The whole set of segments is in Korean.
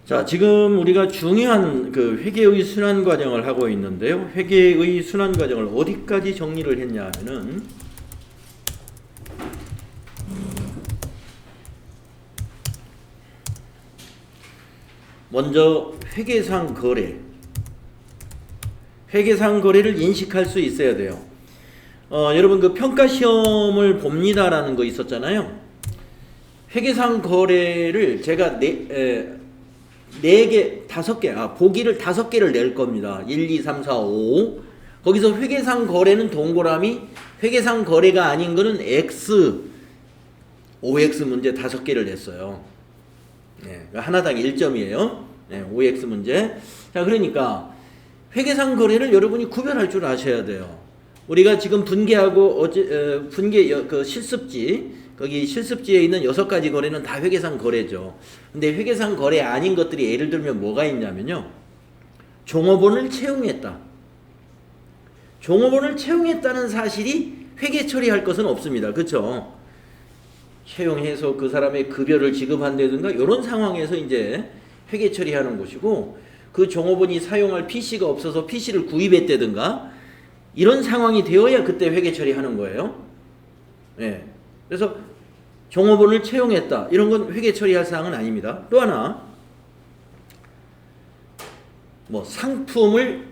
자, 지금 우리가 중요한 그 회계의 순환 과정을 하고 있는데요. 회계의 순환 과정을 어디까지 정리를 했냐 하면은 먼저 회계상 거래. 회계상 거래를 인식할 수 있어야 돼요. 여러분 그 평가 시험을 봅니다라는 거 있었잖아요. 회계상 거래를 제가 보기를 5개를 낼 겁니다. 1, 2, 3, 4, 5. 거기서 회계상 거래는 동그라미, 회계상 거래가 아닌 거는 X, OX 문제 5개를 냈어요. 네, 하나당 1점이에요. 네, OX 문제. 자, 그러니까 회계상 거래를 여러분이 구별할 줄 아셔야 돼요. 우리가 지금 분계하고 분계 그 실습지, 거기 실습지에 있는 6가지 거래는 다 회계상 거래죠. 근데 회계상 거래 아닌 것들이 예를 들면 뭐가 있냐면요. 종업원을 채용했다. 종업원을 채용했다는 사실이 회계 처리할 것은 없습니다. 그렇죠? 채용해서 그 사람의 급여를 지급한다든가 이런 상황에서 이제 회계 처리하는 것이고, 그 종업원이 사용할 PC가 없어서 PC를 구입했다든가 이런 상황이 되어야 그때 회계 처리하는 거예요. 네. 그래서 종업원을 채용했다. 이런 건 회계 처리할 사항은 아닙니다. 또 하나, 상품을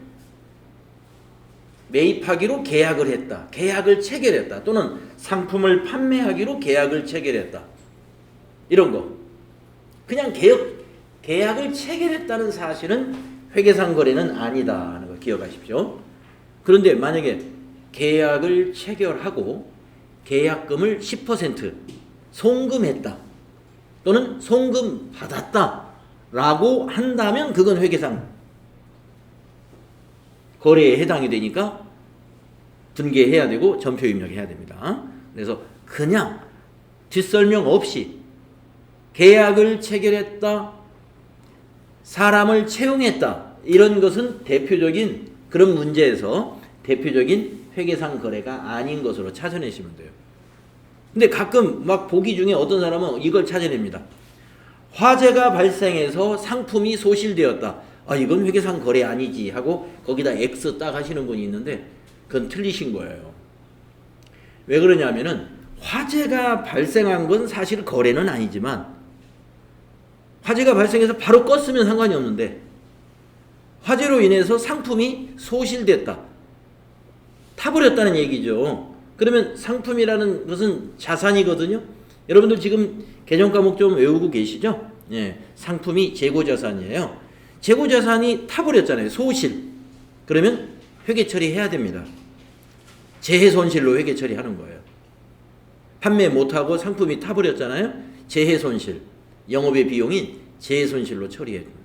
매입하기로 계약을 했다. 계약을 체결했다. 또는 상품을 판매하기로 계약을 체결했다. 이런 거. 그냥 계약을 체결했다는 사실은 회계상 거래는 아니다 하는 거 기억하십시오. 그런데 만약에 계약을 체결하고 계약금을 10% 송금했다. 또는 송금 받았다. 라고 한다면 그건 회계상 거래에 해당이 되니까 분계해야 되고 전표 입력해야 됩니다. 그래서 그냥 뒷설명 없이 계약을 체결했다, 사람을 채용했다, 이런 것은 대표적인 그런 문제에서 대표적인 회계상 거래가 아닌 것으로 찾아내시면 돼요. 근데 가끔 막 보기 중에 어떤 사람은 이걸 찾아냅니다. 화재가 발생해서 상품이 소실되었다. 이건 회계상 거래 아니지 하고 거기다 X 딱 하시는 분이 있는데 그건 틀리신 거예요. 왜 그러냐면은 화재가 발생한 건 사실 거래는 아니지만, 화재가 발생해서 바로 껐으면 상관이 없는데 화재로 인해서 상품이 소실됐다, 타버렸다는 얘기죠. 그러면 상품이라는 것은 자산이거든요. 여러분들 지금 개정 과목 좀 외우고 계시죠? 예, 상품이 재고자산이에요. 재고자산이 타버렸잖아요. 소실. 그러면 회계 처리해야 됩니다. 재해손실로 회계 처리하는 거예요. 판매 못하고 상품이 타버렸잖아요. 재해손실. 영업의 비용인 재해손실로 처리해야 됩니다.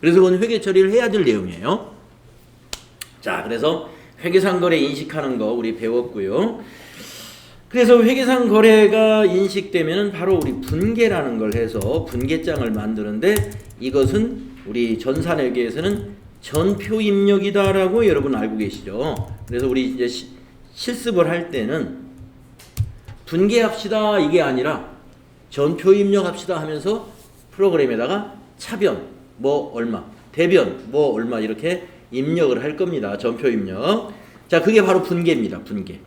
그래서 그건 회계 처리를 해야 될 내용이에요. 자, 그래서 회계상 거래 인식하는 거 우리 배웠고요. 그래서 회계상 거래가 인식되면은 바로 우리 분계라는 걸 해서 분계장을 만드는데, 이것은 우리 전산회계에서는 전표 입력이다라고 여러분 알고 계시죠? 그래서 우리 이제 실습을 할 때는 분계합시다 이게 아니라 전표 입력합시다 하면서 프로그램에다가 차변 얼마, 대변 얼마 이렇게 입력을 할 겁니다. 전표 입력. 자, 그게 바로 분계입니다. 분계.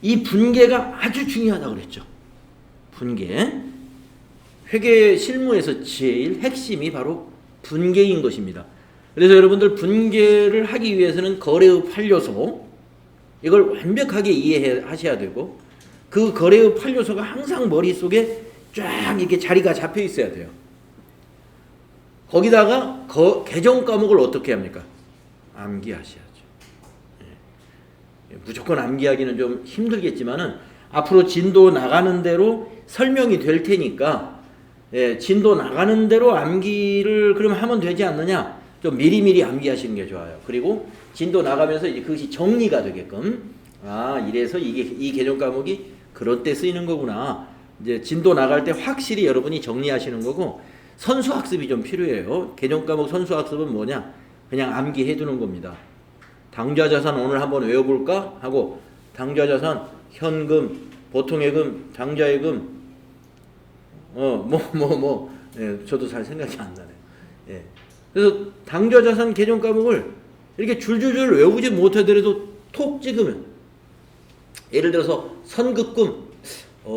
이 분계가 아주 중요하다고 그랬죠. 분계. 회계 실무에서 제일 핵심이 바로 분계인 것입니다. 그래서 여러분들 분계를 하기 위해서는 거래의 8요소, 이걸 완벽하게 이해하셔야 되고, 그 거래의 8요소가 항상 머릿속에 쫙 이렇게 자리가 잡혀 있어야 돼요. 거기다가 개정 과목을 어떻게 합니까? 암기하셔야죠. 무조건 암기하기는 좀 힘들겠지만은 앞으로 진도 나가는 대로 설명이 될 테니까, 진도 나가는 대로 암기를 그럼 하면 되지 않느냐? 좀 미리미리 암기하시는 게 좋아요. 그리고 진도 나가면서 이제 그것이 정리가 되게끔, 이래서 이 개정 과목이 그런 때 쓰이는 거구나. 이제 진도 나갈 때 확실히 여러분이 정리하시는 거고, 선수학습이 좀 필요해요. 개정 과목 선수학습은 뭐냐? 그냥 암기해 두는 겁니다. 당좌자산 오늘 한번 외워볼까? 하고 당좌자산, 현금, 보통예금, 당좌예금, 예, 저도 잘 생각이 안 나네요. 예. 그래서 당좌자산 개정 과목을 이렇게 줄줄줄 외우지 못하더라도 톡 찍으면, 예를 들어서 선급금,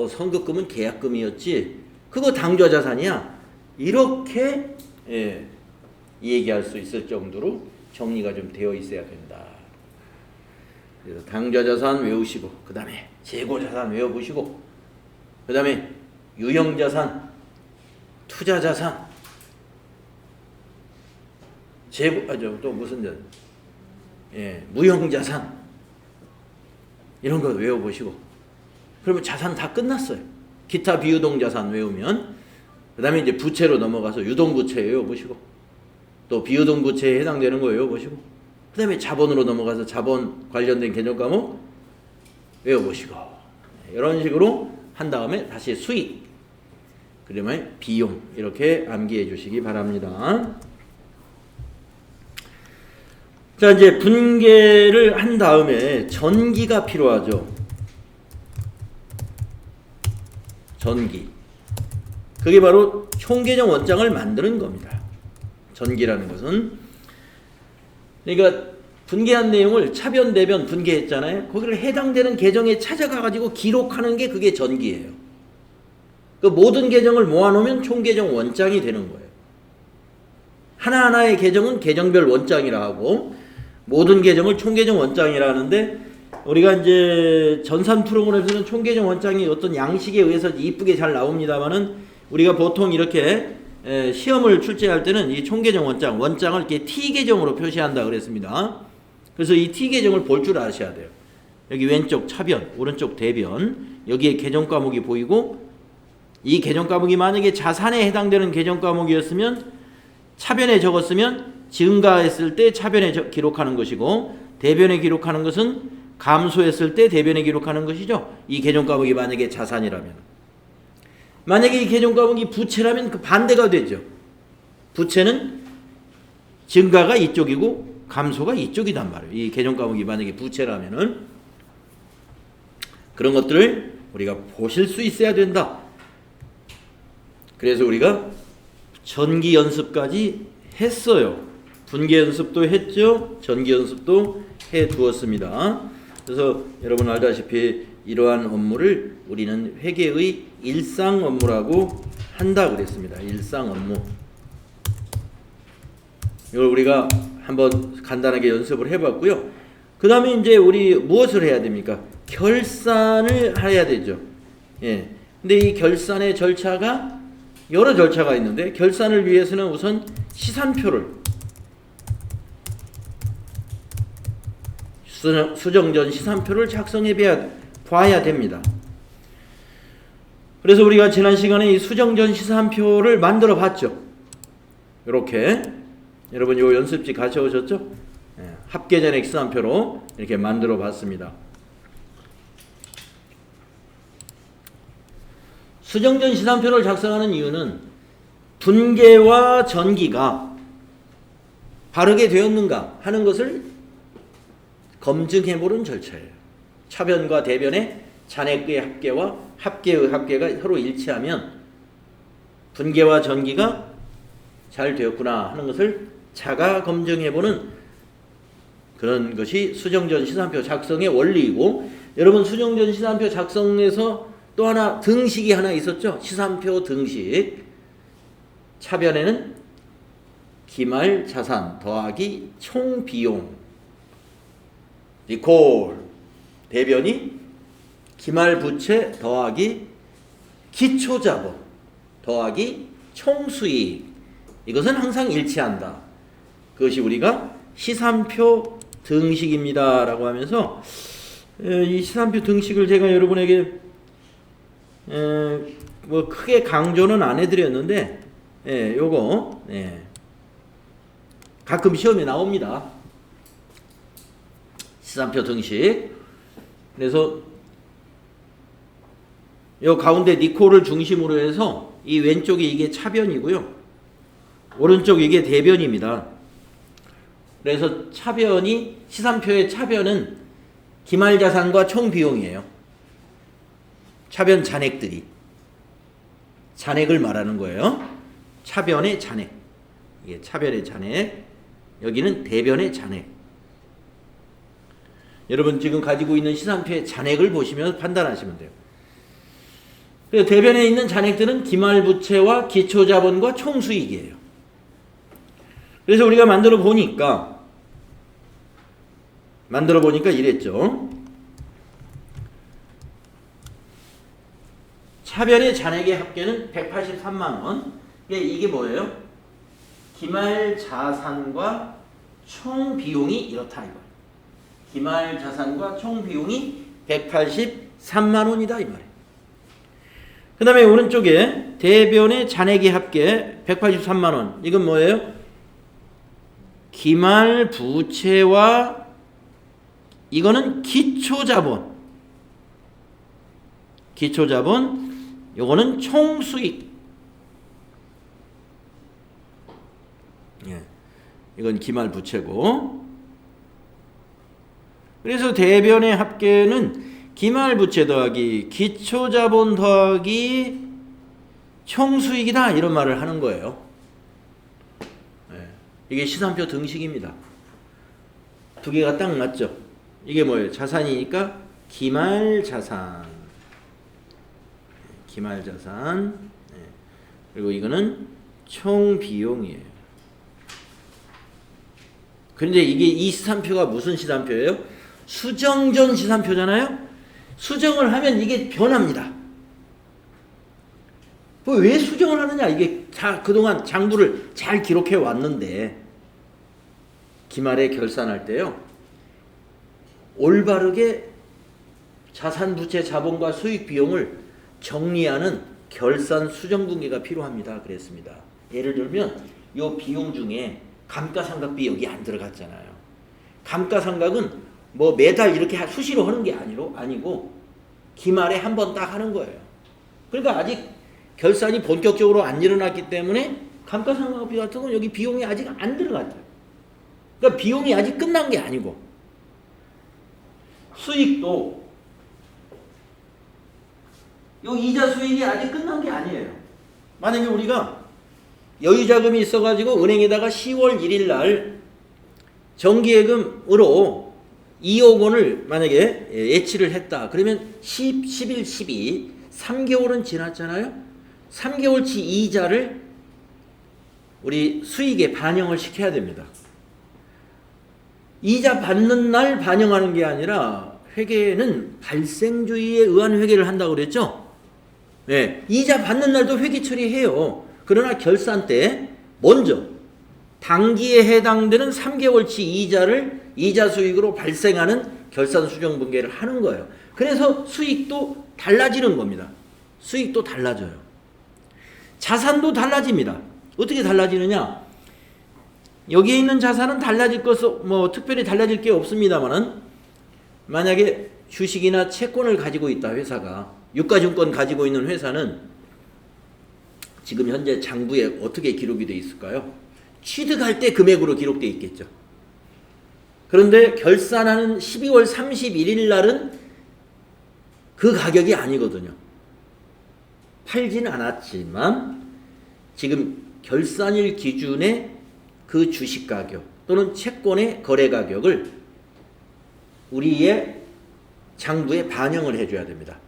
선급금은 계약금이었지, 그거 당좌자산이야, 이렇게 예, 얘기할 수 있을 정도로 정리가 좀 되어 있어야 된다. 그래서 당좌자산 외우시고, 그 다음에 재고자산 외워보시고, 그 다음에 유형자산, 투자자산, 또 무슨 자산, 예, 무형자산, 이런 거 외워보시고, 그러면 자산 다 끝났어요. 기타 비유동자산 외우면, 그 다음에 이제 부채로 넘어가서 유동부채 외워보시고, 또 비유동부채에 해당되는 거 외워보시고, 그 다음에 자본으로 넘어가서 자본 관련된 개정 과목 외워보시고, 이런 식으로 한 다음에 다시 수익, 그러면 비용, 이렇게 암기해 주시기 바랍니다. 자, 이제 분계를 한 다음에 전기가 필요하죠. 전기. 그게 바로 총계정 원장을 만드는 겁니다. 전기라는 것은. 그러니까 분계한 내용을 차변, 대변 분계했잖아요. 거기를 해당되는 계정에 찾아가가지고 기록하는 게 그게 전기예요. 그 모든 계정을 모아놓으면 총계정 원장이 되는 거예요. 하나하나의 계정은 계정별 원장이라 하고, 모든 계정을 총계정 원장이라 하는데, 우리가 이제 전산 프로그램에서는 총계정 원장이 어떤 양식에 의해서 이쁘게 잘 나옵니다만은, 우리가 보통 이렇게 시험을 출제할 때는 이 총계정 원장을 이렇게 T계정으로 표시한다 그랬습니다. 그래서 이 T계정을 볼 줄 아셔야 돼요. 여기 왼쪽 차변, 오른쪽 대변, 여기에 계정 과목이 보이고, 이 계정 과목이 만약에 자산에 해당되는 계정 과목이었으면 차변에 적었으면 증가했을 때 차변에 기록하는 것이고, 대변에 기록하는 것은 감소했을 때 대변에 기록하는 것이죠. 이 계정 과목이 만약에 자산이라면. 만약에 이 계정 과목이 부채라면 그 반대가 되죠. 부채는 증가가 이쪽이고 감소가 이쪽이단 말이에요. 이 계정 과목이 만약에 부채라면은. 그런 것들을 우리가 보실 수 있어야 된다. 그래서 우리가 전기 연습까지 했어요. 분계 연습도 했죠. 전기 연습도 해 두었습니다. 그래서 여러분 알다시피 이러한 업무를 우리는 회계의 일상 업무라고 한다 그랬습니다. 일상 업무. 이걸 우리가 한번 간단하게 연습을 해봤고요. 그 다음에 이제 우리 무엇을 해야 됩니까? 결산을 해야 되죠. 예. 근데 이 결산의 절차가 여러 절차가 있는데, 결산을 위해서는 우선 시산표를, 수정전 시산표를 작성해 봐야 됩니다. 그래서 우리가 지난 시간에 이 수정전 시산표를 만들어 봤죠. 이렇게 여러분 요 연습지 가져오셨죠? 예, 합계전액 시산표로 이렇게 만들어 봤습니다. 수정전 시산표를 작성하는 이유는 분계와 전기가 바르게 되었는가 하는 것을 검증해보는 절차예요. 차변과 대변의 잔액의 합계와 합계의 합계가 서로 일치하면 분계와 전기가 잘 되었구나 하는 것을 자가 검증해보는 그런 것이 수정전 시산표 작성의 원리이고, 여러분 수정전 시산표 작성에서 또 하나 등식이 하나 있었죠. 시산표 등식. 차변에는 기말 자산 더하기 총 비용 리콜, 대변이 기말 부채 더하기 기초 자본 더하기 총 수익. 이것은 항상 일치한다. 그것이 우리가 시산표 등식입니다 라고 하면서, 이 시산표 등식을 제가 여러분에게 뭐 크게 강조는 안 해드렸는데, 요거 가끔 시험에 나옵니다. 시산표 등식. 그래서 요 가운데 니콜을 중심으로 해서 이 왼쪽이 이게 차변이고요, 오른쪽 이게 대변입니다. 그래서 차변이, 시산표의 차변은 기말자산과 총비용이에요. 차변 잔액들이, 잔액을 말하는 거예요. 차변의 잔액. 이게 차변의 잔액. 여기는 대변의 잔액. 여러분 지금 가지고 있는 시산표의 잔액을 보시면 판단하시면 돼요. 그래서 대변에 있는 잔액들은 기말부채와 기초자본과 총수익이에요. 그래서 우리가 만들어 보니까 이랬죠. 차변의 잔액의 합계는 183만 원. 이게 뭐예요? 기말 자산과 총 비용이 이렇다 이거. 기말 자산과 총 비용이 183만 원이다 이 말이에요. 그 다음에 오른쪽에 대변의 잔액의 합계 183만 원. 이건 뭐예요? 기말 부채와 이거는 기초자본. 요거는 총수익. 예. 이건 기말 부채고. 그래서 대변의 합계는 기말 부채 더하기 기초자본 더하기 총수익이다 이런 말을 하는 거예요. 예. 이게 시산표 등식입니다. 두 개가 딱 맞죠? 이게 뭐예요? 자산이니까 기말자산. 예. 그리고 이거는 총비용이에요. 그런데 이게 이 시산표가 무슨 시산표예요? 수정전 시산표잖아요. 수정을 하면 이게 변합니다. 왜 수정을 하느냐? 이게 그동안 장부를 잘 기록해 왔는데 기말에 결산할 때요. 올바르게 자산, 부채, 자본과 수익 비용을 정리하는 결산 수정분계가 필요합니다. 그랬습니다. 예를 들면 이 비용 중에 감가상각비 여기 안 들어갔잖아요. 감가상각은 뭐 매달 이렇게 수시로 하는 게 아니고 기말에 한 번 딱 하는 거예요. 그러니까 아직 결산이 본격적으로 안 일어났기 때문에 감가상각비 같은 건 여기 비용이 아직 안 들어갔죠. 그러니까 비용이 아직 끝난 게 아니고 수익도 요 이자 수익이 아직 끝난 게 아니에요. 만약에 우리가 여유자금이 있어가지고 은행에다가 10월 1일 날 정기예금으로 2억 원을 만약에 예치를 했다. 그러면 10, 11, 12 3개월은 지났잖아요. 3개월치 이자를 우리 수익에 반영을 시켜야 됩니다. 이자 받는 날 반영하는 게 아니라 회계는 발생주의에 의한 회계를 한다고 그랬죠. 네, 이자 받는 날도 회계 처리해요. 그러나 결산 때 먼저 당기에 해당되는 3개월치 이자를 이자 수익으로 발생하는 결산 수정 분계를 하는 거예요. 그래서 수익도 달라지는 겁니다. 수익도 달라져요. 자산도 달라집니다. 어떻게 달라지느냐? 여기에 있는 자산은 달라질 것은 뭐 특별히 달라질 게 없습니다만은 만약에 주식이나 채권을 가지고 있다 회사가 유가증권 가지고 있는 회사는 지금 현재 장부에 어떻게 기록이 되어 있을까요? 취득할 때 금액으로 기록되어 있겠죠. 그런데 결산하는 12월 31일 날은 그 가격이 아니거든요. 팔진 않았지만 지금 결산일 기준의 그 주식 가격 또는 채권의 거래 가격을 우리의 장부에 반영을 해줘야 됩니다.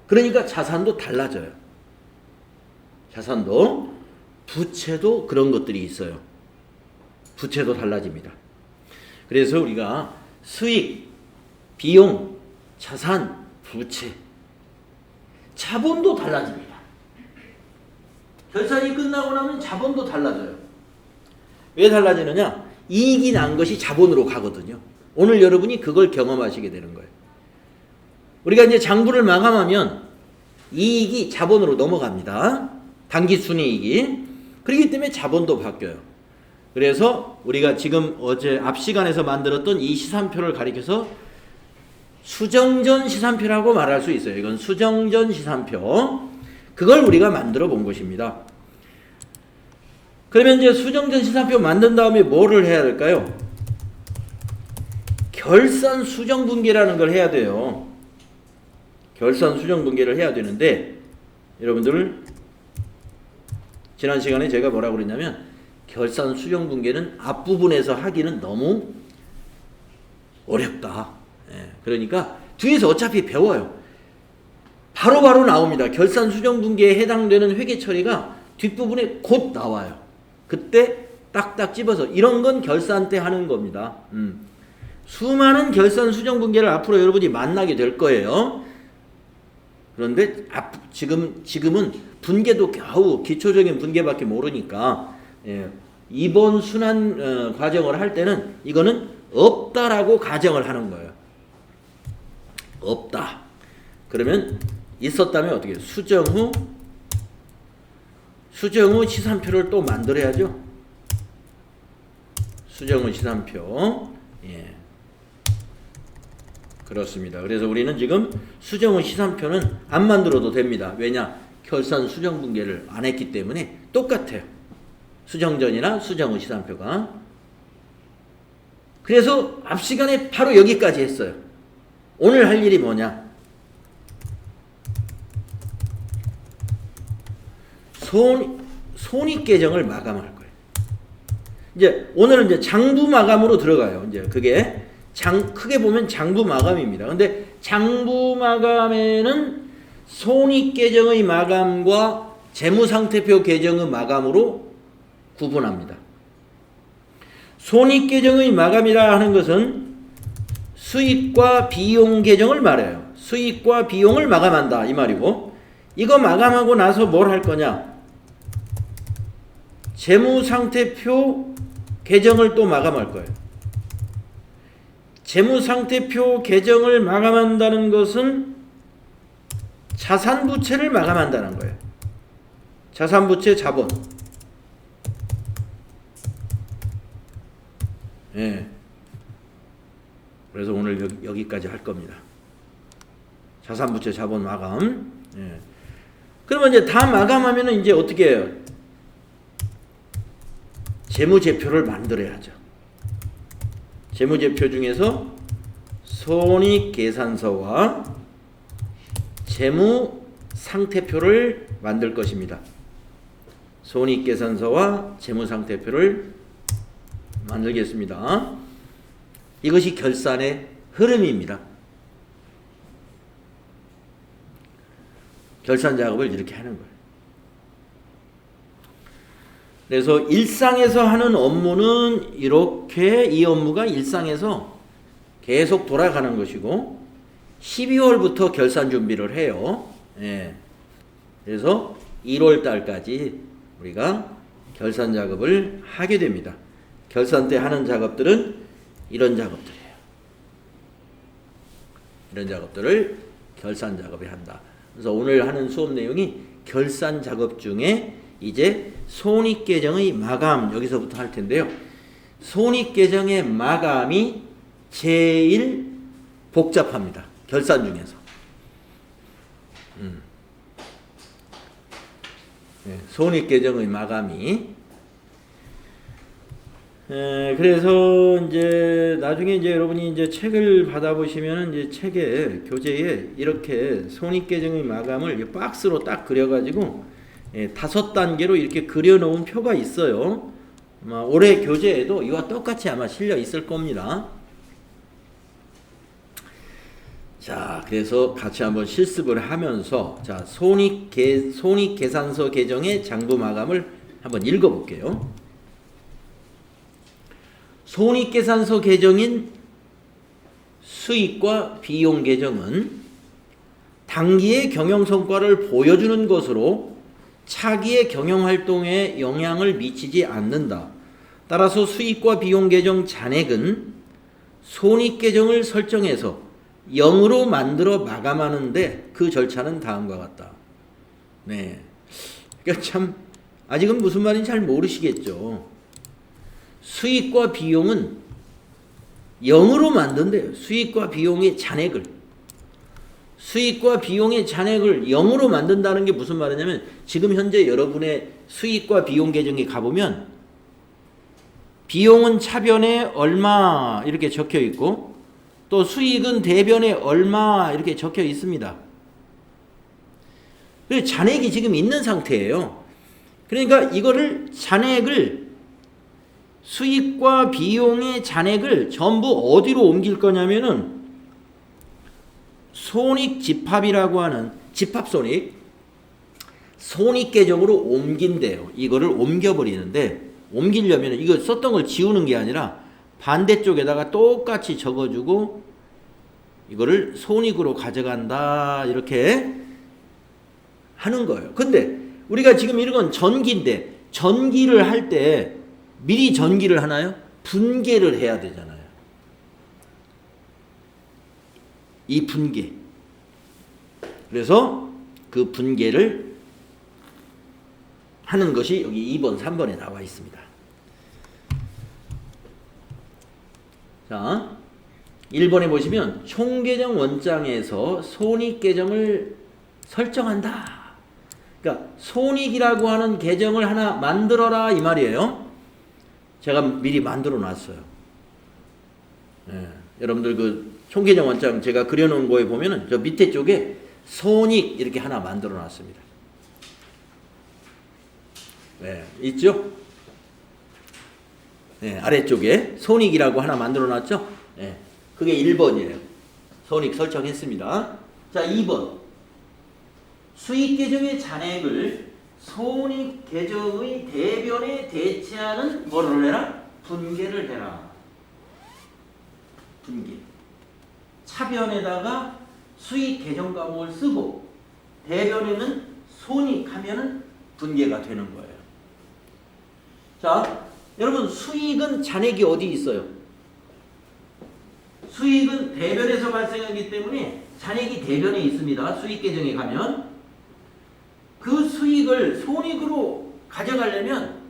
그러니까 자산도 달라져요. 자산도 부채도 그런 것들이 있어요. 부채도 달라집니다. 그래서 우리가 수익, 비용, 자산, 부채, 자본도 달라집니다. 결산이 끝나고 나면 자본도 달라져요. 왜 달라지느냐? 이익이 난 것이 자본으로 가거든요. 오늘 여러분이 그걸 경험하시게 되는 거예요. 우리가 이제 장부를 마감하면 이익이 자본으로 넘어갑니다. 당기순이익이. 그렇기 때문에 자본도 바뀌어요. 그래서 우리가 지금 어제 앞 시간에서 만들었던 이 시산표를 가리켜서 수정전 시산표라고 말할 수 있어요. 이건 수정전 시산표. 그걸 우리가 만들어 본 것입니다. 그러면 이제 수정전 시산표 만든 다음에 뭐를 해야 될까요? 결산 수정 분계라는 걸 해야 돼요. 결산 수정 분계를 해야 되는데 여러분들 지난 시간에 제가 뭐라고 그랬냐면 결산 수정 분계는 앞부분에서 하기는 너무 어렵다. 예, 그러니까 뒤에서 어차피 배워요. 바로바로 나옵니다. 결산 수정 분계에 해당되는 회계 처리가 뒷부분에 곧 나와요. 그때 딱딱 집어서 이런 건 결산 때 하는 겁니다. 수많은 결산 수정 분계를 앞으로 여러분이 만나게 될 거예요. 그런데 지금은 분계도 겨우 기초적인 분계밖에 모르니까 이번 순환 과정을 할 때는 이거는 없다라고 가정을 하는 거예요. 없다. 그러면 있었다면 어떻게 해요? 수정 후 시산표를 또 만들어야죠. 수정 후 시산표. 예. 그렇습니다. 그래서 우리는 지금 수정 후 시산표는 안 만들어도 됩니다. 왜냐? 결산 수정 분계를 안 했기 때문에 똑같아요. 수정 전이나 수정 후 시산표가. 그래서 앞 시간에 바로 여기까지 했어요. 오늘 할 일이 뭐냐? 손익계정을 마감할 거예요. 이제 오늘은 이제 장부 마감으로 들어가요. 이제 그게 크게 보면 장부 마감입니다. 근데 장부 마감에는 손익계정의 마감과 재무상태표 계정의 마감으로 구분합니다. 손익계정의 마감이라 하는 것은 수익과 비용 계정을 말해요. 수익과 비용을 마감한다 이 말이고, 이거 마감하고 나서 뭘 할 거냐? 재무상태표 계정을 또 마감할 거예요. 재무상태표 계정을 마감한다는 것은 자산부채를 마감한다는 거예요. 자산부채 자본. 예. 그래서 오늘 여기까지 할 겁니다. 자산부채 자본 마감. 예. 그러면 이제 다 마감하면은 이제 어떻게 해요? 재무제표를 만들어야죠. 재무제표 중에서 손익계산서와 재무상태표를 만들 것입니다. 손익계산서와 재무상태표를 만들겠습니다. 이것이 결산의 흐름입니다. 결산 작업을 이렇게 하는 거예요. 그래서 일상에서 하는 업무는 이렇게, 이 업무가 일상에서 계속 돌아가는 것이고 12월부터 결산 준비를 해요. 예. 그래서 1월 달까지 우리가 결산 작업을 하게 됩니다. 결산 때 하는 작업들은 이런 작업들이에요. 이런 작업들을 결산 작업에 한다. 그래서 오늘 하는 수업 내용이 결산 작업 중에 이제 손익계정의 마감, 여기서부터 할 텐데요. 손익계정의 마감이 제일 복잡합니다. 결산 중에서. 네, 손익계정의 마감이. 그래서 이제 나중에 이제 여러분이 이제 책을 받아보시면 이제 책에, 교재에 이렇게 손익계정의 마감을 박스로 딱 그려가지고 5단계로 이렇게 그려놓은 표가 있어요. 아마 올해 교재에도 이와 똑같이 아마 실려 있을 겁니다. 자, 그래서 같이 한번 실습을 하면서 자, 손익계산서 계정의 장부 마감을 한번 읽어볼게요. 손익계산서 계정인 수익과 비용 계정은 당기의 경영성과를 보여주는 것으로 차기의 경영활동에 영향을 미치지 않는다. 따라서 수익과 비용 계정 잔액은 손익계정을 설정해서 0으로 만들어 마감하는데 그 절차는 다음과 같다. 네. 그러니까 참 아직은 무슨 말인지 잘 모르시겠죠. 수익과 비용은 0으로 만든대요. 수익과 비용의 잔액을. 수익과 비용의 잔액을 0으로 만든다는 게 무슨 말이냐면 지금 현재 여러분의 수익과 비용 계정에 가보면 비용은 차변에 얼마 이렇게 적혀 있고 또 수익은 대변에 얼마 이렇게 적혀 있습니다. 그래서 잔액이 지금 있는 상태예요. 그러니까 이거를 잔액을 수익과 비용의 잔액을 전부 어디로 옮길 거냐면은 손익집합이라고 하는 집합손익 손익계정으로 옮긴대요. 이거를 옮겨버리는데 옮기려면 이거 썼던 걸 지우는 게 아니라 반대쪽에다가 똑같이 적어주고 이거를 손익으로 가져간다 이렇게 하는 거예요. 근데 우리가 지금 이런 건 전기인데 전기를 할 때 미리 전기를 하나요? 분계를 해야 되잖아요. 이 분계. 그래서 그 분계를 하는 것이 여기 2번, 3번에 나와 있습니다. 자, 1번에 보시면 총계정 원장에서 손익계정을 설정한다. 그러니까 손익이라고 하는 계정을 하나 만들어라 이 말이에요. 제가 미리 만들어 놨어요. 예, 여러분들 그 총계정 원장 제가 그려놓은 거에 보면은 저 밑에 쪽에 손익 이렇게 하나 만들어 놨습니다. 네, 있죠? 네, 아래쪽에 손익이라고 하나 만들어 놨죠? 네, 그게 1번이에요. 손익 설정했습니다. 자, 2번. 수익 계정의 잔액을 손익 계정의 대변에 대체하는 뭐를 해라? 분계를 해라. 분계. 차변에다가 수익 계정 과목을 쓰고 대변에는 손익하면은 분계가 되는 거예요. 자, 여러분 수익은 잔액이 어디 있어요? 수익은 대변에서 발생하기 때문에 잔액이 대변에 있습니다. 수익 계정에 가면 그 수익을 손익으로 가져가려면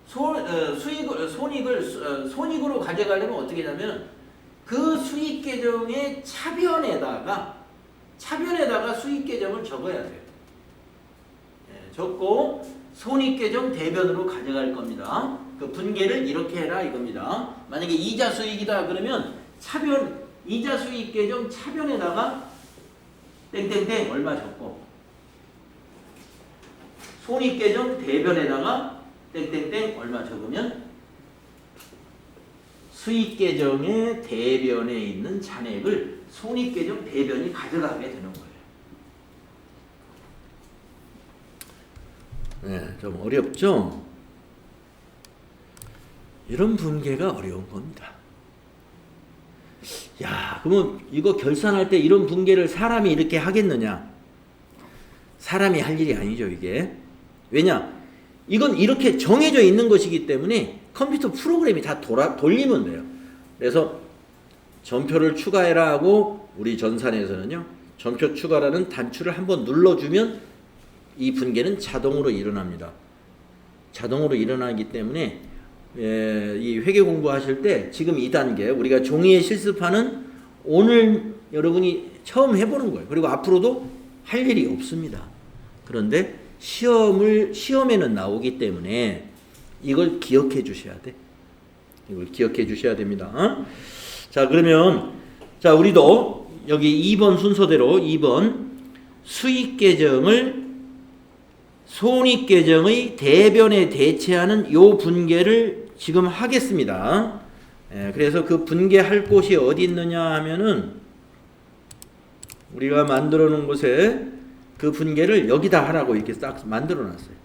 손익으로 가져가려면 어떻게 하냐면 그 수익 계정의 차변에다가 수익 계정을 적어야 돼요. 네, 적고 손익 계정 대변으로 가져갈 겁니다. 그 분계를 이렇게 해라 이겁니다. 만약에 이자 수익이다 그러면 차변 이자 수익 계정 차변에다가 땡땡땡 얼마 적고 손익 계정 대변에다가 땡땡땡 얼마 적으면 수익 계정의 대변에 있는 잔액을 손익 계정 대변이 가져가게 되는 거예요. 네, 좀 어렵죠? 이런 분계가 어려운 겁니다. 야, 그러면 이거 결산할 때 이런 분계를 사람이 이렇게 하겠느냐? 사람이 할 일이 아니죠, 이게. 왜냐? 이건 이렇게 정해져 있는 것이기 때문에 컴퓨터 프로그램이 다 돌리면 돼요. 그래서 전표를 추가해라 하고 우리 전산에서는요. 전표 추가라는 단추를 한번 눌러주면 이 분계는 자동으로 일어납니다. 자동으로 일어나기 때문에 이 회계 공부하실 때 지금 2단계 우리가 종이에 실습하는 오늘 여러분이 처음 해보는 거예요. 그리고 앞으로도 할 일이 없습니다. 그런데 시험에는 나오기 때문에 이걸 기억해 주셔야 돼. 이걸 기억해 주셔야 됩니다. 자, 그러면 자, 우리도 여기 2번 순서대로 2번 수익 계정을 손익 계정의 대변에 대체하는 요 분계를 지금 하겠습니다. 그래서 그 분계할 곳이 어디 있느냐 하면은 우리가 만들어 놓은 곳에 그 분계를 여기다 하라고 이렇게 딱 만들어 놨어요.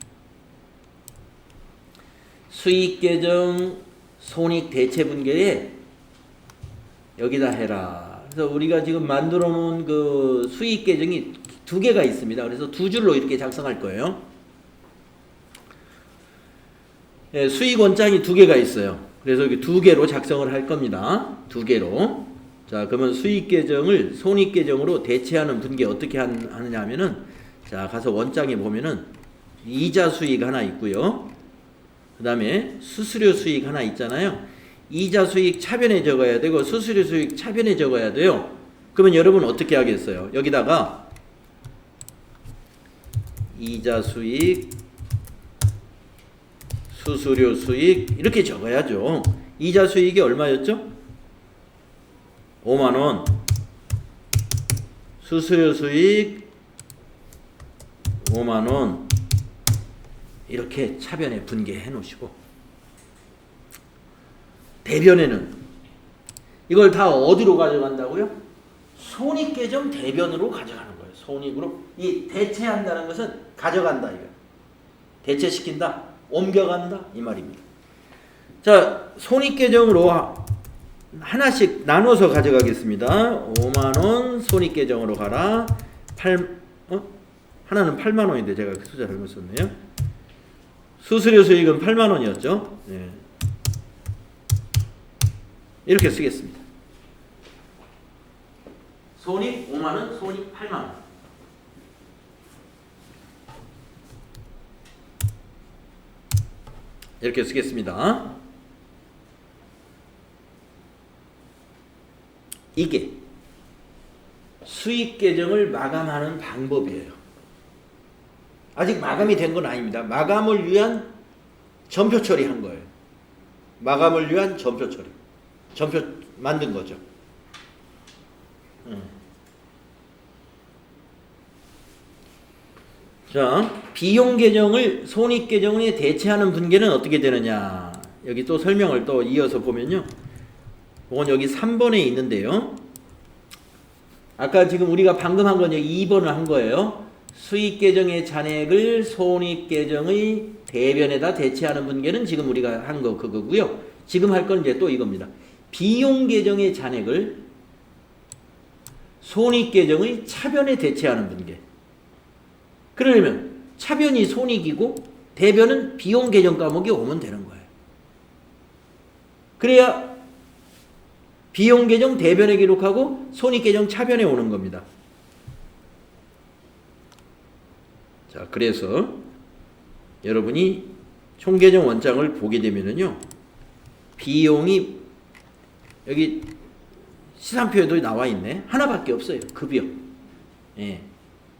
수익 계정 손익 대체 분계에 여기다 해라. 그래서 우리가 지금 만들어 놓은 그 수익 계정이 두 개가 있습니다. 그래서 두 줄로 이렇게 작성할 거예요. 예, 수익 원장이 두 개가 있어요. 그래서 여기 두 개로 작성을 할 겁니다. 두 개로. 자, 그러면 수익 계정을 손익 계정으로 대체하는 분계 어떻게 하느냐 하면은 자, 가서 원장에 보면은 이자 수익 하나 있고요. 그 다음에 수수료 수익 하나 있잖아요. 이자 수익 차변에 적어야 되고 수수료 수익 차변에 적어야 돼요. 그러면 여러분 어떻게 하겠어요? 여기다가 이자 수익, 수수료 수익 이렇게 적어야죠. 이자 수익이 얼마였죠? 5만원. 수수료 수익 5만원. 이렇게 차변에 분계해 놓으시고, 대변에는 이걸 다 어디로 가져간다고요? 손익계정 대변으로 가져가는 거예요. 손익으로. 이 대체한다는 것은 가져간다 이거. 대체시킨다, 옮겨간다 이 말입니다. 자, 손익계정으로 하나씩 나눠서 가져가겠습니다. 5만원 손익계정으로 가라. 하나는 8만원인데 제가 숫자 잘못 썼네요. 수수료 수익은 8만원이었죠. 네. 이렇게 쓰겠습니다. 손익 5만원, 손익 8만원. 이렇게 쓰겠습니다. 이게 수익 계정을 마감하는 방법이에요. 아직 마감이 된 건 아닙니다. 마감을 위한 전표 처리한 거예요. 마감을 위한 전표 처리. 전표 만든 거죠. 자, 비용 계정을 손익 계정에 대체하는 분계는 어떻게 되느냐. 여기 또 설명을 또 이어서 보면요. 이건 여기 3번에 있는데요. 아까 지금 우리가 방금 한 건 여기 2번을 한 거예요. 수익 계정의 잔액을 손익 계정의 대변에다 대체하는 분계는 지금 우리가 한 거 그거고요. 지금 할 건 이제 또 이겁니다. 비용 계정의 잔액을 손익 계정의 차변에 대체하는 분계. 그러려면 차변이 손익이고 대변은 비용 계정 과목이 오면 되는 거예요. 그래야 비용 계정 대변에 기록하고 손익 계정 차변에 오는 겁니다. 자, 그래서 여러분이 총계정 원장을 보게 되면은요, 비용이 여기 시산표에도 나와 있네. 하나밖에 없어요. 급여. 예.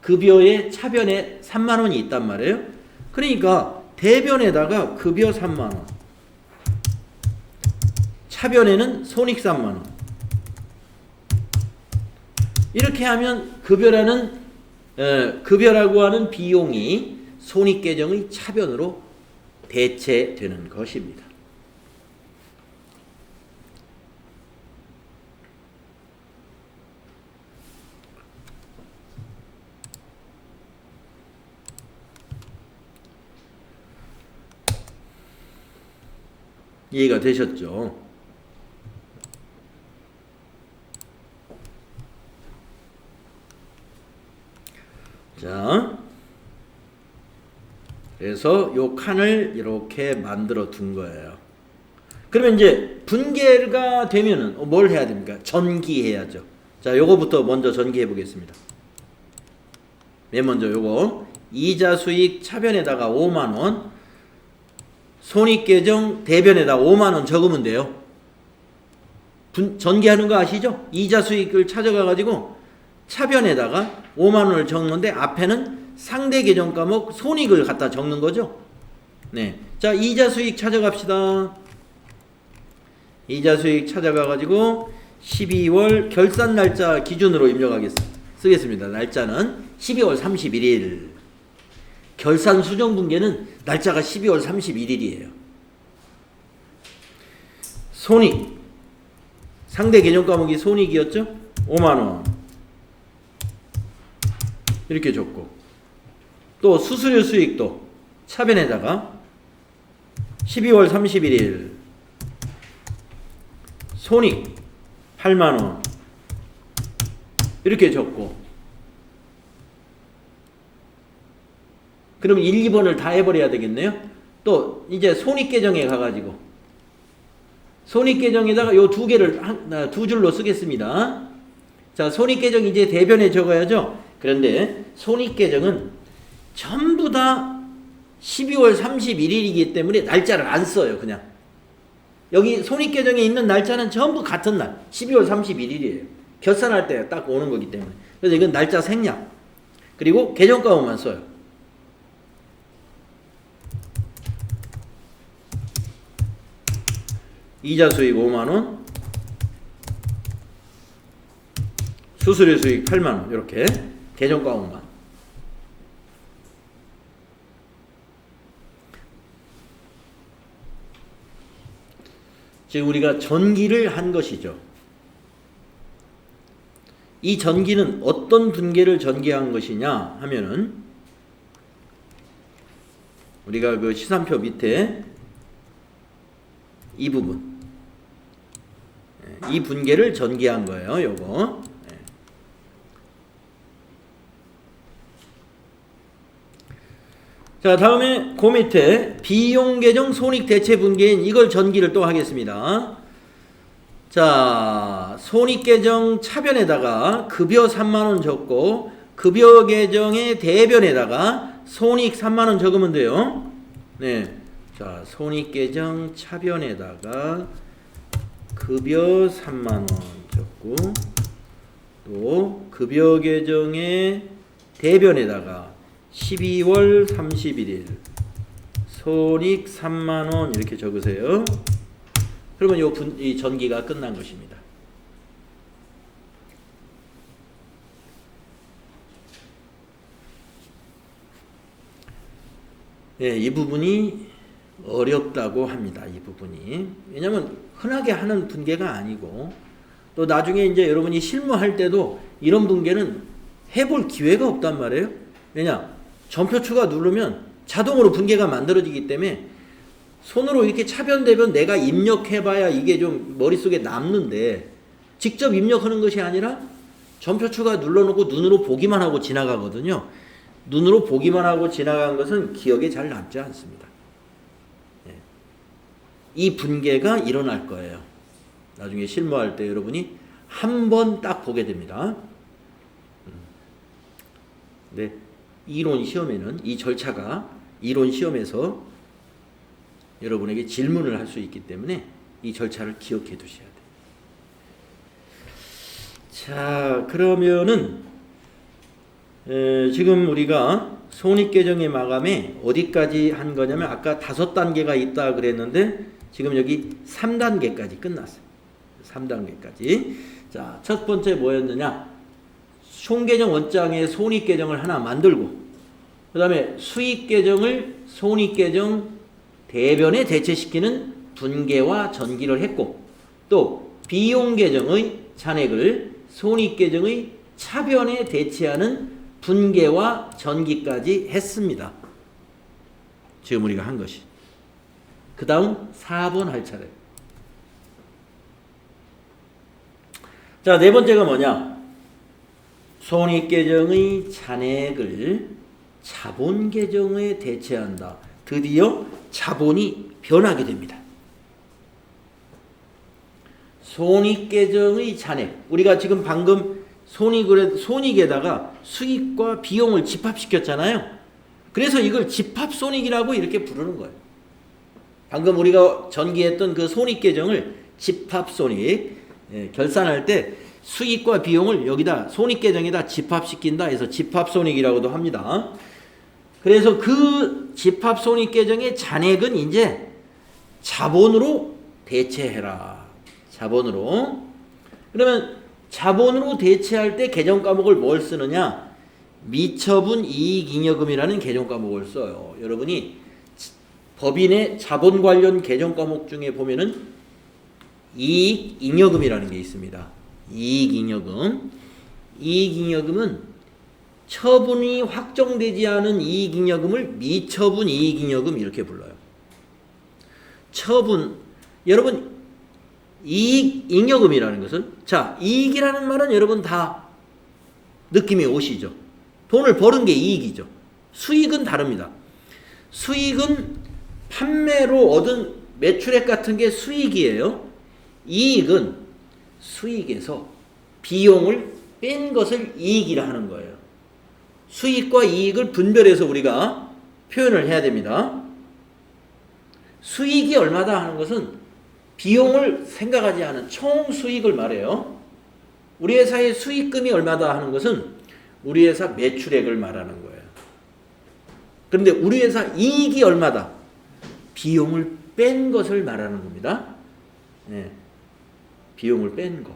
급여의 차변에 3만 원이 있단 말이에요. 그러니까 대변에다가 급여 3만 원, 차변에는 손익 3만 원. 이렇게 하면 급여라고 하는 비용이 손익 계정의 차변으로 대체되는 것입니다. 이해가 되셨죠? 자, 그래서 요 칸을 이렇게 만들어 둔 거예요. 그러면 이제 분계가 되면은 뭘 해야 됩니까? 전기해야죠. 자, 요거부터 먼저 전기해 보겠습니다. 맨 먼저 요거 이자 수익 차변에다가 5만 원, 손익 계정 대변에다 5만 원 적으면 돼요. 전기하는 거 아시죠? 이자 수익을 찾아가 가지고 차변에다가 5만 원을 적는데 앞에는 상대 계정 과목 손익을 갖다 적는 거죠. 네. 자, 이자 수익 찾아갑시다. 이자 수익 찾아가 가지고 12월 결산 날짜 기준으로 입력하겠습니다. 쓰겠습니다. 날짜는 12월 31일. 결산 수정 분계는 날짜가 12월 31일이에요. 손익. 상대 계정 과목이 손익이었죠? 5만원. 이렇게 줬고. 또 수수료 수익도 차변에다가 12월 31일. 손익 8만원. 이렇게 줬고. 그럼 1, 2번을 다 해버려야 되겠네요. 또 이제 손익 계정에 가가지고 손익 계정에다가 요 두 개를 두 줄로 쓰겠습니다. 자, 손익 계정 이제 대변에 적어야죠. 그런데 손익 계정은 전부 다 12월 31일이기 때문에 날짜를 안 써요. 그냥 여기 손익 계정에 있는 날짜는 전부 같은 날 12월 31일이에요. 결산할 때 딱 오는 거기 때문에. 그래서 이건 날짜 생략. 그리고 계정 과목만 써요. 이자 수익 5만원, 수수료 수익 8만원, 이렇게 계정 과목만. 즉 우리가 전기를 한 것이죠. 이 전기는 어떤 분계를 전개한 것이냐 하면은 우리가 그 시산표 밑에 이 부분, 이 분계를 전개한 거예요. 요거. 자, 다음에 그 밑에 비용 계정 손익 대체 분계인 이걸 전기를 또 하겠습니다. 자, 손익 계정 차변에다가 급여 3만 원 적고 급여 계정의 대변에다가 손익 3만 원 적으면 돼요. 네. 자, 손익 계정 차변에다가 급여 3만 원 적고 또 급여 계정의 대변에다가 12월 31일 손익 3만 원 이렇게 적으세요. 그러면 이 전기가 끝난 것입니다. 네, 이 부분이 어렵다고 합니다. 이 부분이. 왜냐하면 흔하게 하는 분계가 아니고 또 나중에 이제 여러분이 실무할 때도 이런 분계는 해볼 기회가 없단 말이에요. 왜냐? 전표 추가 누르면 자동으로 분계가 만들어지기 때문에 손으로 이렇게 차변대변 내가 입력해봐야 이게 좀 머릿속에 남는데 직접 입력하는 것이 아니라 전표 추가 눌러놓고 눈으로 보기만 하고 지나가거든요. 눈으로 보기만 하고 지나간 것은 기억에 잘 남지 않습니다. 이 분계가 일어날 거예요. 나중에 실무할 때 여러분이 한 번 딱 보게 됩니다. 네, 이론 시험에는 이 절차가 이론 시험에서 여러분에게 질문을 할 수 있기 때문에 이 절차를 기억해 두셔야 돼요. 자, 그러면은 지금 우리가 손익계정의 마감에 어디까지 한 거냐면 아까 5단계가 있다 그랬는데 지금 여기 3단계까지 끝났어요. 3단계까지. 자, 첫 번째 뭐였느냐? 총계정 원장에 손익계정을 하나 만들고 그 다음에 수익계정을 손익계정 대변에 대체시키는 분계와 전기를 했고 또 비용계정의 잔액을 손익계정의 차변에 대체하는 분계와 전기까지 했습니다. 지금 우리가 한 것이. 그 다음 4번 할 차례. 자, 네 번째가 뭐냐? 손익계정의 잔액을 자본계정에 대체한다. 드디어 자본이 변하게 됩니다. 손익계정의 잔액. 우리가 지금 방금 손익에다가 수익과 비용을 집합시켰잖아요. 그래서 이걸 집합손익이라고 이렇게 부르는 거예요. 방금 우리가 전개했던 그 손익계정을 집합손익, 결산할 때 수익과 비용을 여기다 손익계정에다 집합시킨다 해서 집합손익이라고도 합니다. 그래서 그 집합손익계정의 잔액은 이제 자본으로 대체해라. 자본으로. 그러면 자본으로 대체할 때 계정과목을 뭘 쓰느냐? 미처분 이익잉여금이라는 계정과목을 써요. 여러분이 법인의 자본 관련 계정과목 중에 보면은 이익잉여금이라는 게 있습니다. 이익잉여금. 이익잉여금은 처분이 확정되지 않은 이익잉여금을 미처분 이익잉여금 이렇게 불러요. 처분, 여러분 이익잉여금이라는 것은, 자, 이익이라는 말은 여러분 다 느낌이 오시죠? 돈을 버는 게 이익이죠. 수익은 다릅니다. 수익은 판매로 얻은 매출액 같은 게 수익이에요. 이익은 수익에서 비용을 뺀 것을 이익이라 하는 거예요. 수익과 이익을 분별해서 우리가 표현을 해야 됩니다. 수익이 얼마다 하는 것은 비용을 생각하지 않은 총 수익을 말해요. 우리 회사의 수익금이 얼마다 하는 것은 우리 회사 매출액을 말하는 거예요. 그런데 우리 회사 이익이 얼마다? 비용을 뺀 것을 말하는 겁니다. 네. 비용을 뺀 거.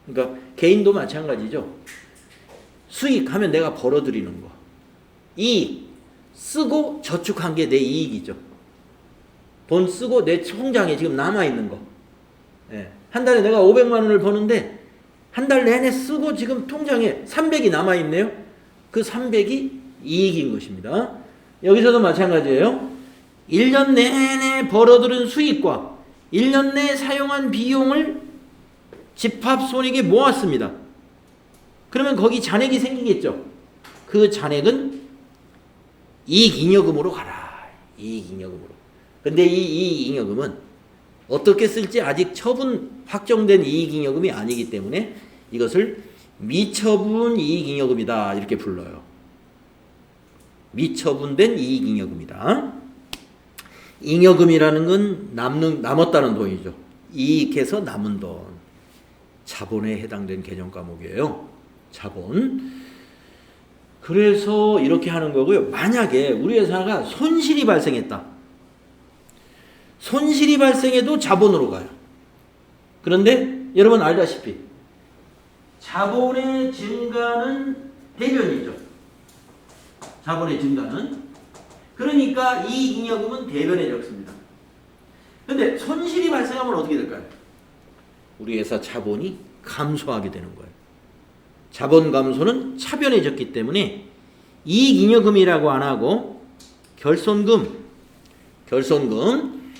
그러니까 개인도 마찬가지죠. 수익하면 내가 벌어들이는 거. 이익, 쓰고 저축한 게 내 이익이죠. 돈 쓰고 내 통장에 지금 남아있는 거. 예. 한 달에 내가 500만 원을 버는데 한 달 내내 쓰고 지금 통장에 300이 남아있네요. 그 300이 이익인 것입니다. 여기서도 마찬가지예요. 1년 내내 벌어들인 수익과 1년 내에 사용한 비용을 집합손익에 모았습니다. 그러면 거기 잔액이 생기겠죠. 그 잔액은 이익잉여금으로 가라. 이익잉여금으로. 근데 이 이익잉여금은 어떻게 쓸지 아직 처분 확정된 이익잉여금이 아니기 때문에 이것을 미처분 이익잉여금이다 이렇게 불러요. 미처분된 이익잉여금이다. 잉여금이라는 건 남았다는 돈이죠. 이익해서 남은 돈. 자본에 해당된 개념 과목이에요. 자본. 그래서 이렇게 하는 거고요. 만약에 우리 회사가 손실이 발생했다. 손실이 발생해도 자본으로 가요. 그런데 여러분 알다시피 자본의 증가는 대변이죠. 자본의 증가는. 그러니까 이익잉여금은 대변에 적습니다. 그런데 손실이 발생하면 어떻게 될까요? 우리 회사 자본이 감소하게 되는 거예요. 자본 감소는 차변에 적기 때문에 이익잉여금이라고 안 하고 결손금.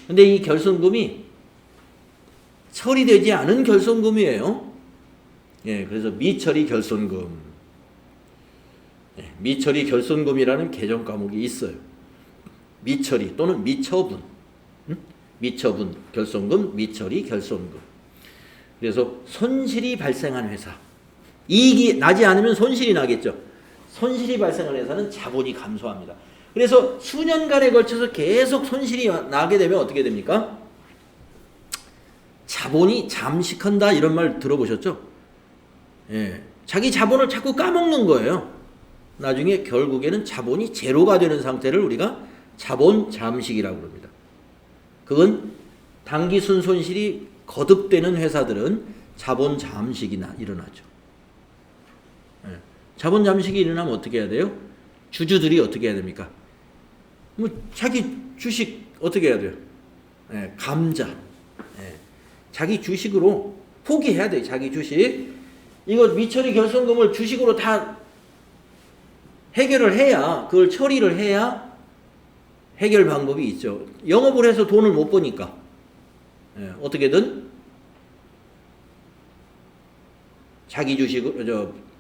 근데 이 결손금이 처리되지 않은 결손금이에요. 예, 그래서 미처리 결손금. 예, 미처리 결손금이라는 개정 과목이 있어요. 미처리 또는 미처분. 미처분, 결손금, 미처리, 결손금. 그래서 손실이 발생한 회사. 이익이 나지 않으면 손실이 나겠죠. 손실이 발생한 회사는 자본이 감소합니다. 그래서 수년간에 걸쳐서 계속 손실이 나게 되면 어떻게 됩니까? 자본이 잠식한다 이런 말 들어보셨죠? 예, 자기 자본을 자꾸 까먹는 거예요. 나중에 결국에는 자본이 제로가 되는 상태를 우리가 자본 잠식이라고 합니다. 그건 단기순 손실이 거듭되는 회사들은 자본 잠식이 일어나죠. 예, 자본 잠식이 일어나면 어떻게 해야 돼요? 주주들이 어떻게 해야 됩니까? 뭐 자기 주식 어떻게 해야 돼요? 예, 감자. 예, 자기 주식으로 포기해야 돼요. 자기 주식. 이거 미처리 결손금을 주식으로 다 해결을 해야, 그걸 처리를 해야 해결 방법이 있죠. 영업을 해서 돈을 못 버니까 예, 어떻게든 자기 주식,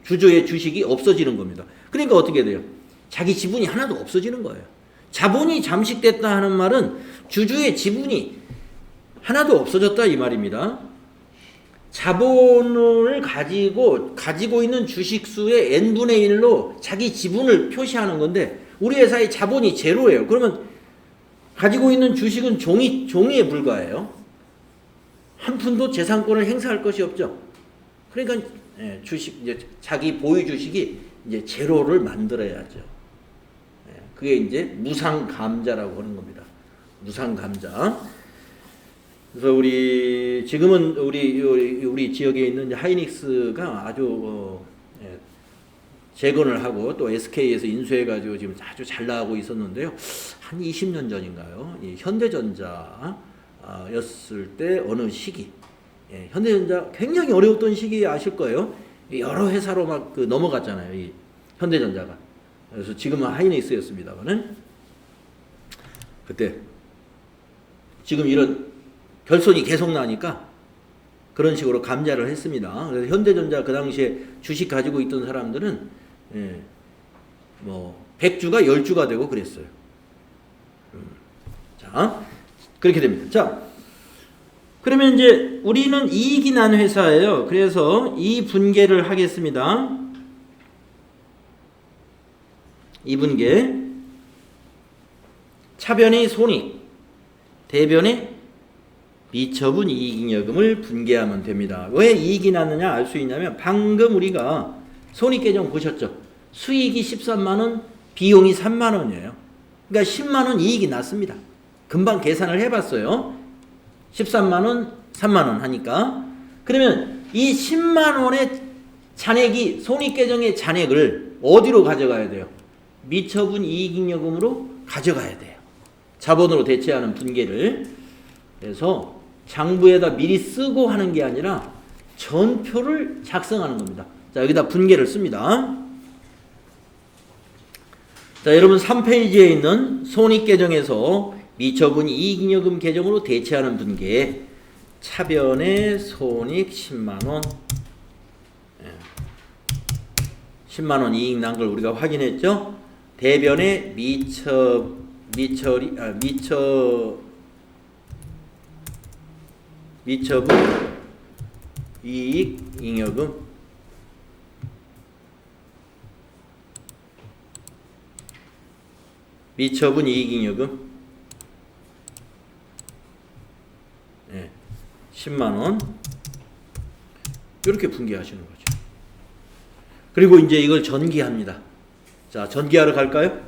주주의 주식이 없어지는 겁니다. 그러니까 어떻게 돼요? 자기 지분이 하나도 없어지는 거예요. 자본이 잠식됐다 하는 말은 주주의 지분이 하나도 없어졌다 이 말입니다. 자본을 가지고 있는 주식수의 n분의 1로 자기 지분을 표시하는 건데 우리 회사의 자본이 제로예요. 그러면 가지고 있는 주식은 종이에 불과해요. 한 푼도 재산권을 행사할 것이 없죠. 그러니까 주식 이제 자기 보유 주식이 이제 제로를 만들어야죠. 그게 이제 무상감자라고 하는 겁니다. 무상감자. 그래서 지금은 우리 지역에 있는 하이닉스가 아주 재건을 하고 또 SK에서 인수해가지고 지금 아주 잘 나가고 있었는데요. 한 20년 전인가요? 이 현대전자였을 때 어느 시기, 현대전자 굉장히 어려웠던 시기 아실 거예요. 여러 회사로 막 넘어갔잖아요. 이 현대전자가. 그래서 지금은 하이닉스였습니다만은 그때 지금 이런 결손이 계속 나니까 그런 식으로 감자를 했습니다. 그래서 현대전자 그 당시에 주식 가지고 있던 사람들은 뭐 100주가 10주가 되고 그랬어요. 자, 그렇게 됩니다. 자, 그러면 이제 우리는 이익이 난 회사예요. 그래서 이 분계를 하겠습니다. 이 분계. 차변의 손익, 대변의 미처분 이익잉여금을 분계하면 됩니다. 왜 이익이 났느냐 알 수 있냐면 방금 우리가 손익계정 보셨죠? 수익이 13만원, 비용이 3만원이에요. 그러니까 10만원 이익이 났습니다. 금방 계산을 해봤어요. 13만원, 3만원 하니까. 그러면 이 10만원의 잔액이 손익계정의 잔액을 어디로 가져가야 돼요? 미처분 이익잉여금으로 가져가야 돼요. 자본으로 대체하는 분계를. 그래서 장부에다 미리 쓰고 하는 게 아니라 전표를 작성하는 겁니다. 자, 여기다 분계를 씁니다. 자, 여러분 3페이지에 있는 손익계정에서 미처분 이익잉여금 계정으로 대체하는 분계 차변의 손익 10만원 10만원 이익 난 걸 우리가 확인했죠. 대변의 미처분 이익 잉여금 미처분 이익 잉여금 10만원 이렇게 분계하시는 거죠. 그리고 이제 이걸 전기합니다. 자, 전기하러 갈까요?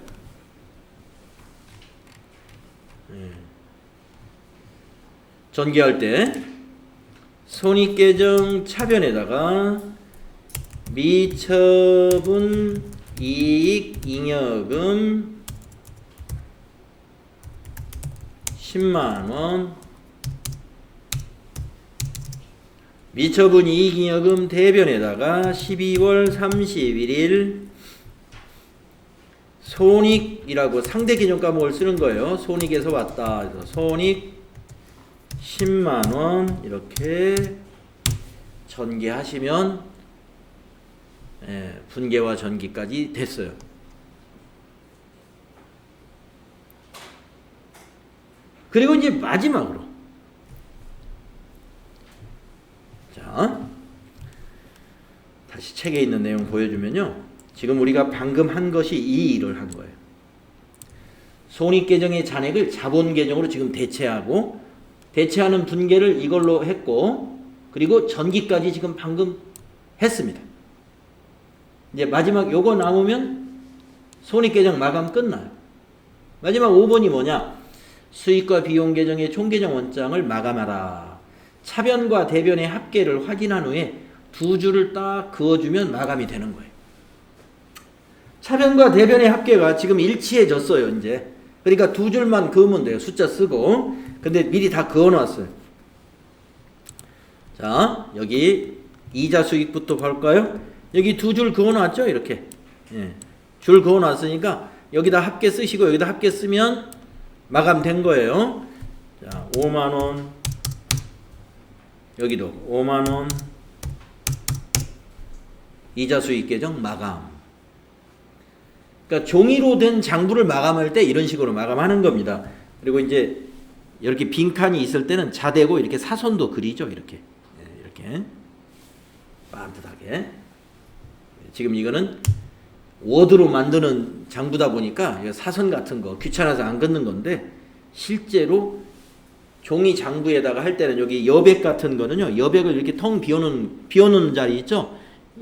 전기할 때 손익계정 차변에다가 미처분 이익 잉여금 10만원 미처분 이익잉여금 대변에다가 12월 31일 손익이라고 상대개정 과목을 쓰는 거예요. 손익에서 왔다. 그래서 손익 10만원 이렇게 전개하시면 분계와 전기까지 됐어요. 그리고 이제 마지막으로 자, 다시 책에 있는 내용 보여주면요. 지금 우리가 방금 한 것이 이 일을 한 거예요. 손익계정의 잔액을 자본계정으로 지금 대체하고 대체하는 분계를 이걸로 했고 그리고 전기까지 지금 방금 했습니다. 이제 마지막 요거 남으면 손익계정 마감 끝나요. 마지막 5번이 뭐냐? 수익과 비용 계정의 총계정 원장을 마감하라. 차변과 대변의 합계를 확인한 후에 두 줄을 딱 그어주면 마감이 되는 거예요. 차변과 대변의 합계가 지금 일치해졌어요. 이제 그러니까 두 줄만 그으면 돼요. 숫자 쓰고. 근데 미리 다 그어놨어요. 자, 여기 이자 수익부터 볼까요? 여기 두 줄 그어놨죠. 이렇게 줄 그어놨으니까 여기다 합계 쓰시고 여기다 합계 쓰면 마감된 거예요. 자, 5만원 여기도 5만원 이자 수익 계정 마감. 그러니까 종이로 된 장부를 마감할 때 이런 식으로 마감하는 겁니다. 그리고 이제 이렇게 빈칸이 있을 때는 자대고 이렇게 사선도 그리죠. 이렇게 이렇게 반듯하게. 지금 이거는 워드로 만드는 장부다 보니까 사선 같은 거 귀찮아서 안 긋는 건데 실제로 종이 장부에다가 할 때는 여기 여백 같은 거는요. 여백을 이렇게 텅 비워놓는 자리 있죠.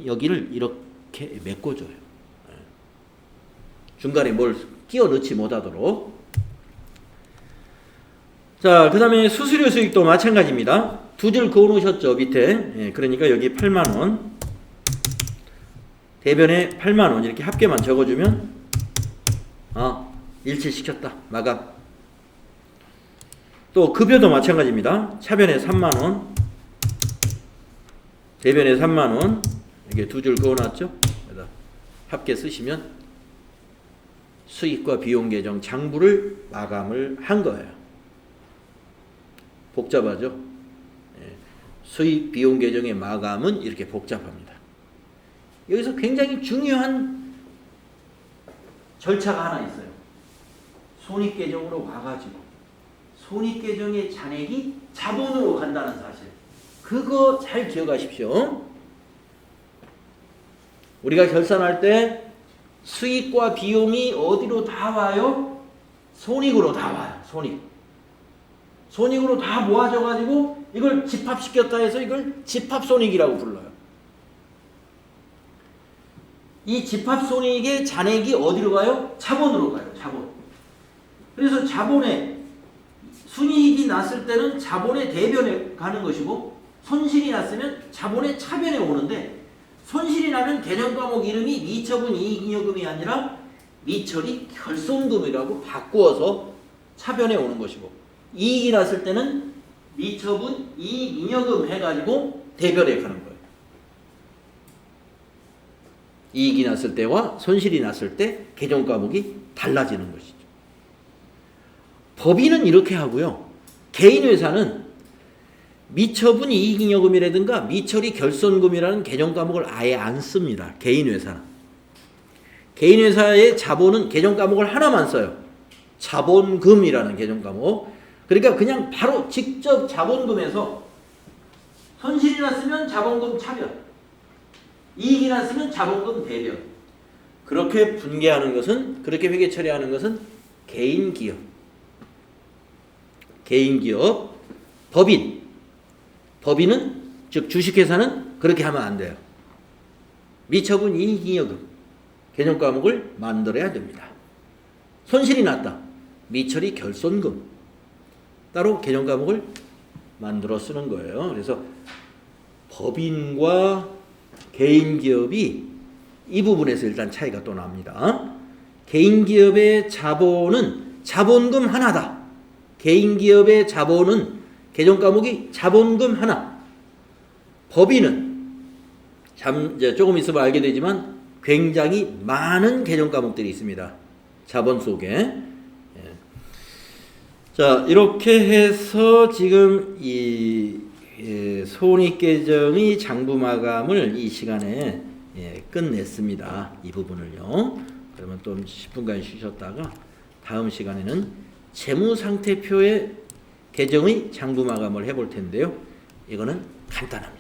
여기를 이렇게 메꿔줘요. 중간에 뭘 끼워 넣지 못하도록. 자, 그 다음에 수수료 수익도 마찬가지입니다. 두 줄 그어 놓으셨죠 밑에. 그러니까 여기 8만원 대변에 8만원 이렇게 합계만 적어주면 일치시켰다. 마감. 또 급여도 마찬가지입니다. 차변에 3만원 대변에 3만원 이렇게 두 줄 그어놨죠. 합계 쓰시면 수익과 비용 계정 장부를 마감을 한 거예요. 복잡하죠? 수익 비용 계정의 마감은 이렇게 복잡합니다. 여기서 굉장히 중요한 절차가 하나 있어요. 손익 계정으로 와가지고 손익 계정의 잔액이 자본으로 간다는 사실. 그거 잘 기억하십시오. 우리가 결산할 때 수익과 비용이 어디로 다 와요? 손익으로 다 와요. 손익으로 다 모아져가지고 이걸 집합시켰다 해서 이걸 집합손익이라고 불러요. 이 집합손익의 잔액이 어디로 가요? 자본으로 가요. 자본. 그래서 자본에 순이익이 났을 때는 자본의 대변에 가는 것이고 손실이 났으면 자본의 차변에 오는데 손실이 나면 개정 과목 이름이 미처분 이익잉여금이 아니라 미처리 결손금이라고 바꾸어서 차변에 오는 것이고 이익이 났을 때는 미처분 이익잉여금 해가지고 대별액 하는 거예요. 이익이 났을 때와 손실이 났을 때 계정 과목이 달라지는 것이죠. 법인은 이렇게 하고요. 개인회사는 미처분 이익잉여금이라든가 미처리 결손금이라는 계정 과목을 아예 안 씁니다. 개인회사는. 개인회사의 자본은 계정 과목을 하나만 써요. 자본금이라는 계정 과목. 그러니까 그냥 바로 직접 자본금에서 손실이 났으면 자본금 차별, 이익이 났으면 자본금 대별. 그렇게 분개하는 것은, 그렇게 회계 처리하는 것은 개인기업. 개인기업, 법인은 즉 주식회사는 그렇게 하면 안 돼요. 미처분 이익잉여금 계정 과목을 만들어야 됩니다. 손실이 났다. 미처리 결손금 따로 계정 과목을 만들어 쓰는 거예요. 그래서 법인과 개인기업이 이 부분에서 일단 차이가 또 납니다. 개인기업의 자본은 자본금 하나다. 개인기업의 자본은 계정 과목이 자본금 하나. 법인은 이제 조금 있으면 알게 되지만 굉장히 많은 계정 과목들이 있습니다. 자본 속에. 자, 이렇게 해서 지금 이 손익계정의 장부 마감을 이 시간에 끝냈습니다. 이 부분을요. 그러면 또 10분간 쉬셨다가 다음 시간에는 재무상태표의 계정의 장부 마감을 해볼 텐데요. 이거는 간단합니다.